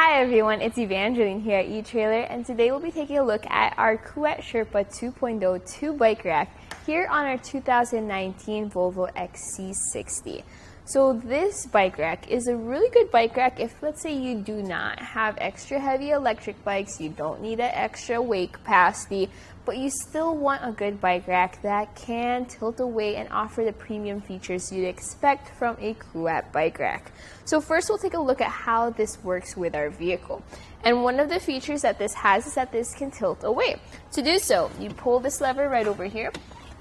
Hi everyone, it's Evangeline here at eTrailer, and today we'll be taking a look at our Kuat Sherpa 2.0 2-bike rack here on our 2019 Volvo XC60. So this bike rack is a really good bike rack if, let's say, you do not have extra heavy electric bikes, you don't need that extra weight capacity, but you still want a good bike rack that can tilt away and offer the premium features you'd expect from a Kuat bike rack. So first we'll take a look at how this works with our vehicle. And one of the features that this has is that this can tilt away. To do so, you pull this lever right over here,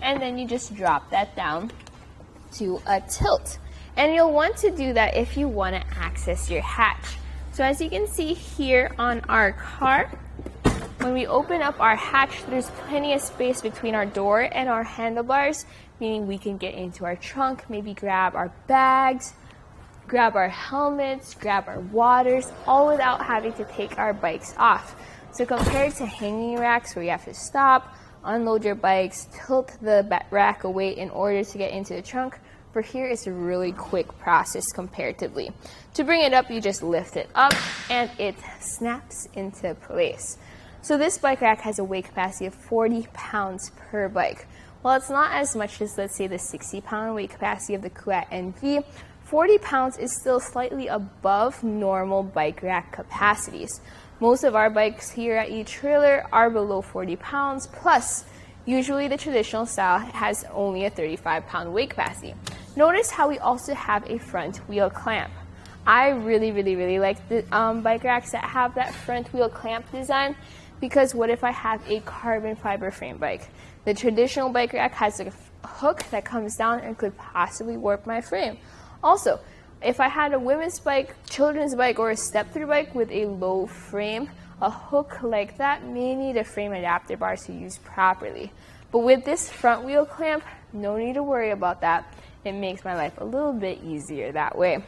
and then you just drop that down to a tilt. And you'll want to do that if you want to access your hatch. So as you can see here on our car, when we open up our hatch, there's plenty of space between our door and our handlebars, meaning we can get into our trunk, maybe grab our bags, grab our helmets, grab our waters, all without having to take our bikes off. So compared to hanging racks where you have to stop, unload your bikes, tilt the rack away in order to get into the trunk, for here it's a really quick process comparatively. To bring it up, you just lift it up and it snaps into place. So this bike rack has a weight capacity of 40 pounds per bike. While it's not as much as, let's say, the 60-pound weight capacity of the Kuat NV, 40 pounds is still slightly above normal bike rack capacities. Most of our bikes here at eTrailer are below 40 pounds, plus usually the traditional style has only a 35-pound weight capacity. Notice how we also have a front wheel clamp. I really like the bike racks that have that front wheel clamp design, because what if I have a carbon fiber frame bike? The traditional bike rack has a hook that comes down and could possibly warp my frame. Also, if I had a women's bike, children's bike, or a step-through bike with a low frame, a hook like that may need a frame adapter bar to use properly. But with this front wheel clamp, no need to worry about that. It makes my life a little bit easier that way.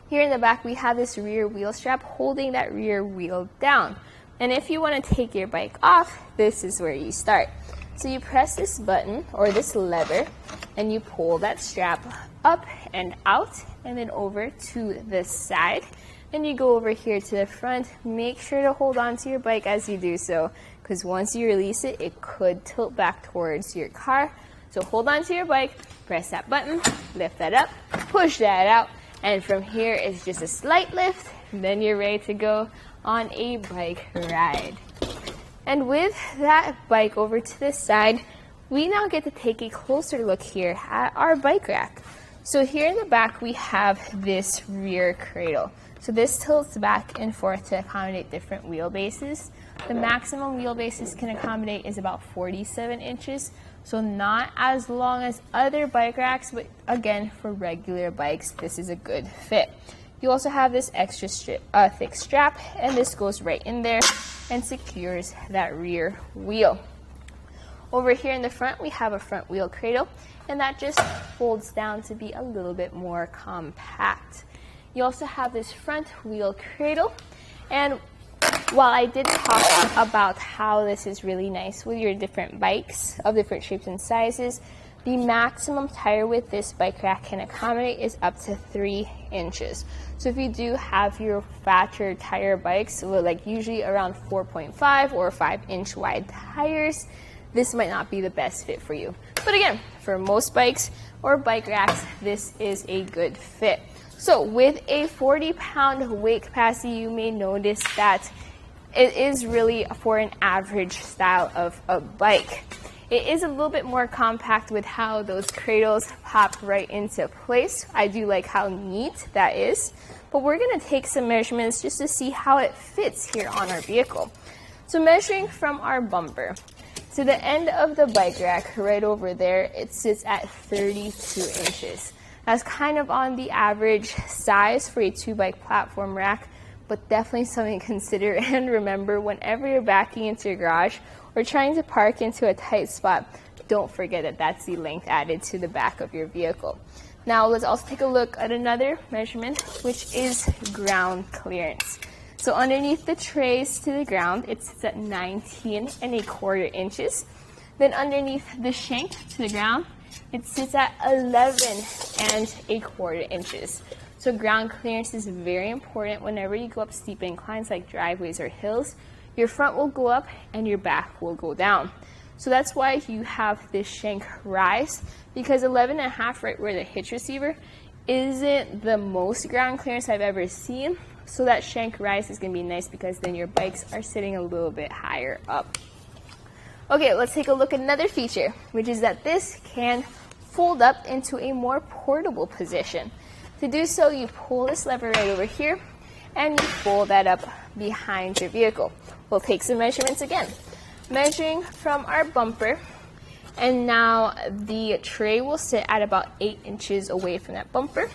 Here in the back, we have this rear wheel strap holding that rear wheel down. And if you want to take your bike off, this is where you start. So you press this button or this lever and you pull that strap up and out and then over to the side. And you go over here to the front. Make sure to hold on to your bike as you do so, because once you release it, it could tilt back towards your car. So hold on to your bike, press that button, lift that up, push that out, and from here it's just a slight lift, and then you're ready to go on a bike ride. And with that bike over to the side, we now get to take a closer look here at our bike rack. So here in the back, we have this rear cradle. So this tilts back and forth to accommodate different wheelbases. The maximum wheelbase this can accommodate is about 47 inches. So not as long as other bike racks, but again, for regular bikes, this is a good fit. You also have this extra thick strap, and this goes right in there and secures that rear wheel. Over here in the front, we have a front wheel cradle, and that just folds down to be a little bit more compact. You also have this front wheel cradle, and while I did talk about how this is really nice with your different bikes of different shapes and sizes, the maximum tire width this bike rack can accommodate is up to 3 inches. So if you do have your fatter tire bikes, like usually around 4.5 or 5-inch wide tires, this might not be the best fit for you. But again, for most bikes or bike racks, this is a good fit. So with a 40-pound weight capacity, you may notice that it is really for an average style of a bike. It is a little bit more compact with how those cradles pop right into place. I do like how neat that is. But we're going to take some measurements just to see how it fits here on our vehicle. So measuring from our bumper to the end of the bike rack right over there, it sits at 32 inches. That's kind of on the average size for a 2-bike platform rack, but definitely something to consider and remember whenever you're backing into your garage or trying to park into a tight spot. Don't forget that that's the length added to the back of your vehicle. Now let's also take a look at another measurement, which is ground clearance. So underneath the trays to the ground, it sits at 19.25 inches. Then underneath the shank to the ground, it sits at 11.25 inches. So ground clearance is very important whenever you go up steep inclines like driveways or hills. Your front will go up and your back will go down. So that's why you have this shank rise, because 11.5 right where the hitch receiver isn't the most ground clearance I've ever seen. So that shank rise is going to be nice because then your bikes are sitting a little bit higher up. Okay, let's take a look at another feature, which is that this can fold up into a more portable position. To do so, you pull this lever right over here and you fold that up behind your vehicle. We'll take some measurements again. Measuring from our bumper, and now the tray will sit at about 8 inches away from that bumper,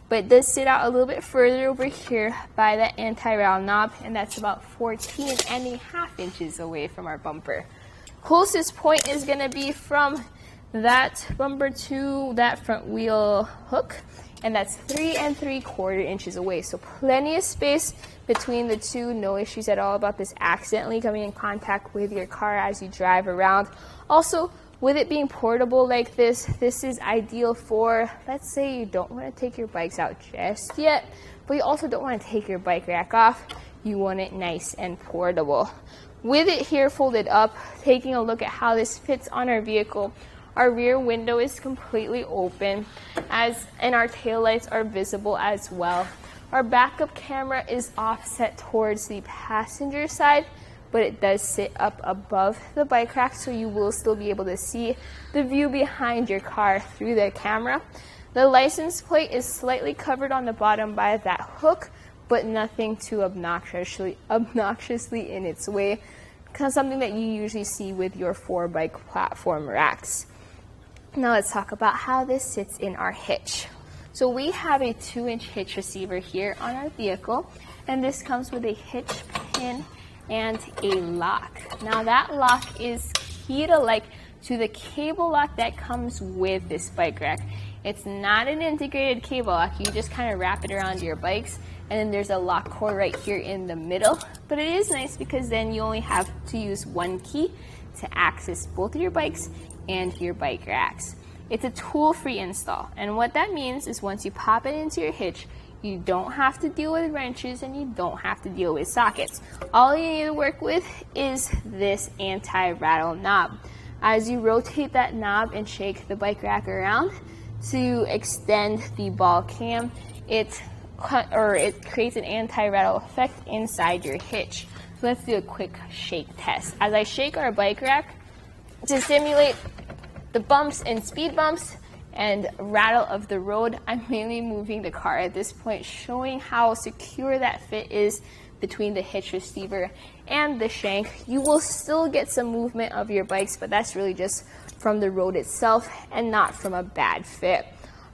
but it does sit out a little bit further over here by that anti-rattle knob, and that's about 14.5 inches away from our bumper. Closest point is going to be from that bumper to that front wheel hook, and that's 3 3/4 inches away. So plenty of space between the two. No issues at all about this accidentally coming in contact with your car as you drive around. Also, with it being portable like this is ideal for, let's say you don't want to take your bikes out just yet, but you also don't want to take your bike rack off. You want it nice and portable. With it here folded up, taking a look at how this fits on our vehicle, our rear window is completely open, and our taillights are visible as well. Our backup camera is offset towards the passenger side, but it does sit up above the bike rack, so you will still be able to see the view behind your car through the camera. The license plate is slightly covered on the bottom by that hook, but nothing too obnoxiously in its way, kind of something that you usually see with your 4-bike platform racks. Now let's talk about how this sits in our hitch. So we have a 2-inch hitch receiver here on our vehicle, and this comes with a hitch pin and a lock. Now that lock is key to the cable lock that comes with this bike rack. It's not an integrated cable lock. You just kind of wrap it around your bikes, and then there's a lock cord right here in the middle. But it is nice because then you only have to use one key to access both your bikes and your bike racks. It's a tool-free install, and what that means is once you pop it into your hitch, you don't have to deal with wrenches and you don't have to deal with sockets. All you need to work with is this anti-rattle knob. As you rotate that knob and shake the bike rack around to extend the ball cam, it creates an anti-rattle effect inside your hitch. So let's do a quick shake test. As I shake our bike rack to simulate the bumps and speed bumps and rattle of the road, I'm mainly moving the car at this point, showing how secure that fit is between the hitch receiver and the shank. You will still get some movement of your bikes, but that's really just from the road itself and not from a bad fit.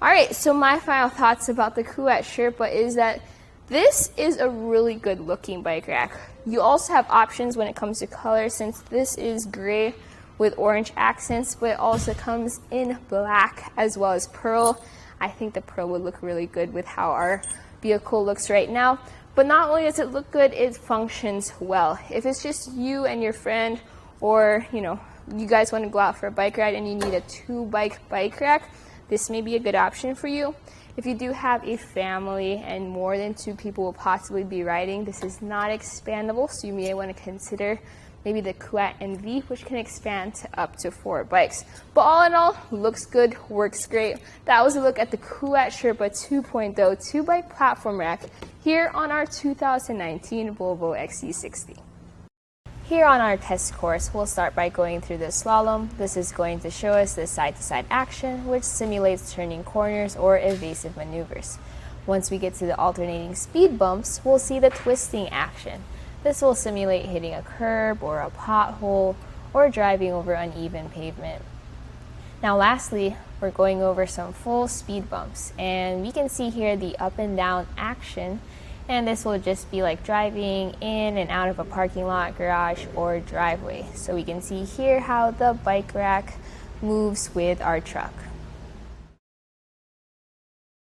All right, so my final thoughts about the Kuat Sherpa is that this is a really good looking bike rack. You also have options when it comes to color, since this is gray with orange accents, but it also comes in black as well as pearl. I think the pearl would look really good with how our vehicle looks right now. But not only does it look good, it functions well. If it's just you and your friend, or you guys want to go out for a bike ride and you need a 2-bike bike rack, this may be a good option for you. If you do have a family and more than 2 people will possibly be riding, this is not expandable, so you may want to consider maybe the Kuat NV, which can expand to up to 4 bikes. But all in all, looks good, works great. That was a look at the Kuat Sherpa 2.0 2-bike platform rack here on our 2019 Volvo XC60. Here on our test course, we'll start by going through the slalom. This is going to show us the side-to-side action, which simulates turning corners or evasive maneuvers. Once we get to the alternating speed bumps, we'll see the twisting action. This will simulate hitting a curb or a pothole or driving over uneven pavement. Now lastly, we're going over some full speed bumps, and we can see here the up and down action, and this will just be like driving in and out of a parking lot, garage, or driveway. So we can see here how the bike rack moves with our truck.